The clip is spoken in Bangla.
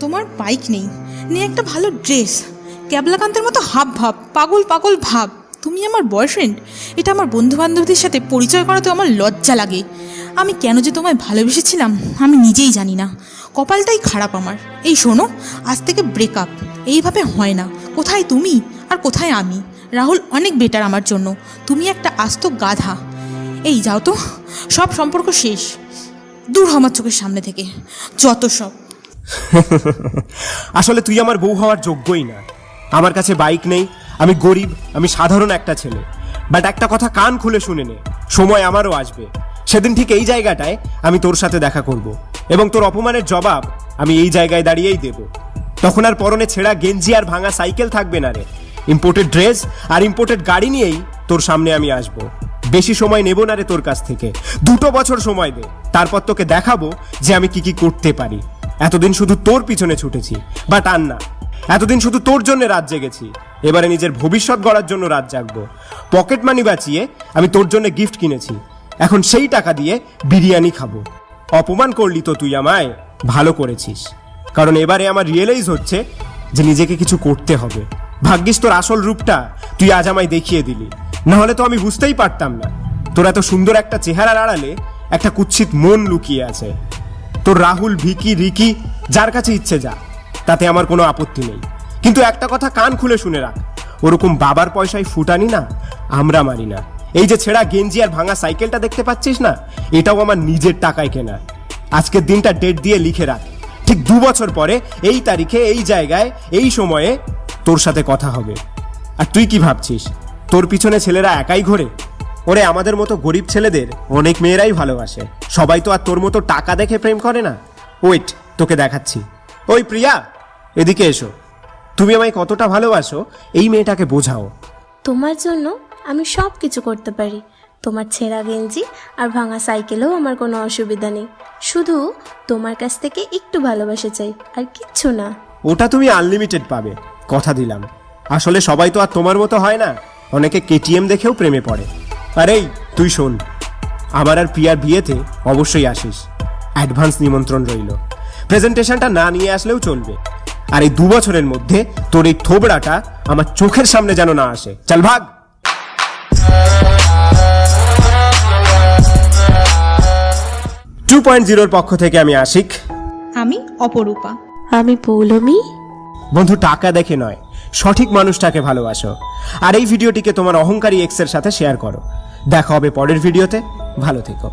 তোমার বাইক নেই, নেই একটা ভালো ড্রেস, ক্যাবলাকান্তের মতো হাব ভাব, পাগল পাগল ভাব। তুমি আমার বয়ফ্রেন্ড, এটা আমার বন্ধুবান্ধবদের সাথে পরিচয় করাতে আমার লজ্জা লাগে। আমি কেন যে তোমায় ভালোবেসেছিলাম আমি নিজেই জানি না, কপালটাই খারাপ আমার। এই শোনো, আজ থেকে ব্রেকআপ, এইভাবে হয় না। কোথায় তুমি আর কোথায় আমি? রাহুল অনেক বেটার আমার জন্য, তুমি একটা আস্ত গাধা। এই যাও তো, সব সম্পর্ক শেষ, দূর হ আমার চোখের সামনে থেকে, যত সব। আসলে তুই আমার বউ হওয়ার যোগ্যই না। আমার কাছে বাইক নেই, আমি গরিব, আমি সাধারণ একটা ছেলে। বাট একটা কথা কান খুলে শুনে নে, সময় আমারও আসবে। সেদিন ঠিক এই জায়গাটায় আমি তোর সাথে দেখা করব, এবং তোর অপমানের জবাব আমি এই জায়গায় দাঁড়িয়েই দেব। তখন আর পরনে ছেঁড়া গেঞ্জি আর ভাঙা সাইকেল থাকবে না রে। ইম্পোর্টেড ড্রেস আর ইম্পোর্টেড গাড়ি নিয়েই তোর সামনে আমি আসব। বেশি সময় নেব না রে তোর কাছ থেকে, 2 বছর সময় দে, তারপর তোকে দেখাবো যে আমি কি কি করতে পারি। এতদিন শুধু তোর পিছনে ছুটেছি, বাট আর না। এতদিন শুধু তোর জন্য রাত জেগেছি, এবারে নিজের ভবিষ্যৎ গড়ার জন্য রাত জাগবো। পকেট মানি বাঁচিয়ে আমি তোর জন্য গিফট কিনেছি, এখন সেই টাকা দিয়ে বিরিয়ানি খাবো। অপমান করলি তো তুই আমায়, ভালো করেছিস, কারণ এবারে আমার রিয়েলাইজ হচ্ছে যে নিজেকে কিছু করতে হবে। ভাগ্যিস তোর আসল রূপটা তুই আজ আমায় দেখিয়ে দিলি, না হলে তো আমি বুঝতেই পারতাম না তোর এত সুন্দর একটা চেহারার আড়ালে একটা কুৎসিত মন লুকিয়ে আছে। তোর রাহুল, ভিকি, রিকি, যার কাছে ইচ্ছে যা, তাতে আমার কোনো আপত্তি নেই। কিন্তু একটা কথা কান খুলে শুনে রাখ, ওরকম বাবার পয়সায় ফুটানি না আমরা মারি না। এই যে ছেঁড়া গেঞ্জি আর ভাঙা সাইকেলটা দেখতে পাচ্ছিস না, এটাও আমার নিজের টাকায় কেনা। আজকের দিনটা ডেট দিয়ে লিখে রাখ, ঠিক 2 বছর পরে এই তারিখে এই জায়গায় এই সময়ে তোর সাথে কথা হবে। আর তুই কি ভাবছিস তোর পিছনে ছেলেরা একাই ঘোরে? ওরে আমাদের মতো গরিব ছেলেদের অনেক মেয়েরাই ভালোবাসে, সবাই তো আর তোর মতো টাকা দেখে প্রেম করে না। ওয়েট, তোকে দেখাচ্ছি। ওই প্রিয়া, এদিকে এসো। তুমি আমায় কতটা ভালোবাসো এই মেয়েটাকে বোঝাও। তোমার জন্য আমি সব কিছু করতে পারি। তোমার ছেঁড়া গেঞ্জি আর ভাঙা সাইকেলেও আমার কোনো অসুবিধা নেই, শুধু তোমার কাছ থেকে একটু ভালোবাসা চাই, আর কিচ্ছু না। ওটা তুমি আনলিমিটেড পাবে, কথা দিলাম। আসলে সবাই তো আর তোমার মতো হয় না, অনেকে কেটিএম দেখেও প্রেমে পড়ে। আর এই তুই শোন, আমার আর প্রিয়ার বিয়েতে অবশ্যই আসিস, অ্যাডভান্স নিমন্ত্রণ রইল। প্রেজেন্টেশনটা না নিয়ে আসলেও চলবে। আর এই 2 বছরের মধ্যে তোর এই থোবড়াটা আমার চোখের সামনে যেন না আসে। চল ভাগ। 2.0 পক্ষ থেকে আমি আশিক। আমি অপরূপা। আমি পৌলমী। বন্ধু, টাকা দেখে নয়, সঠিক মানুষটাকে ভালোবাসো। আর এই ভিডিওটিকে তোমার অহংকারী এক্সের সাথে শেয়ার করো। দেখা হবে পরের ভিডিওতে, ভালো থেকো।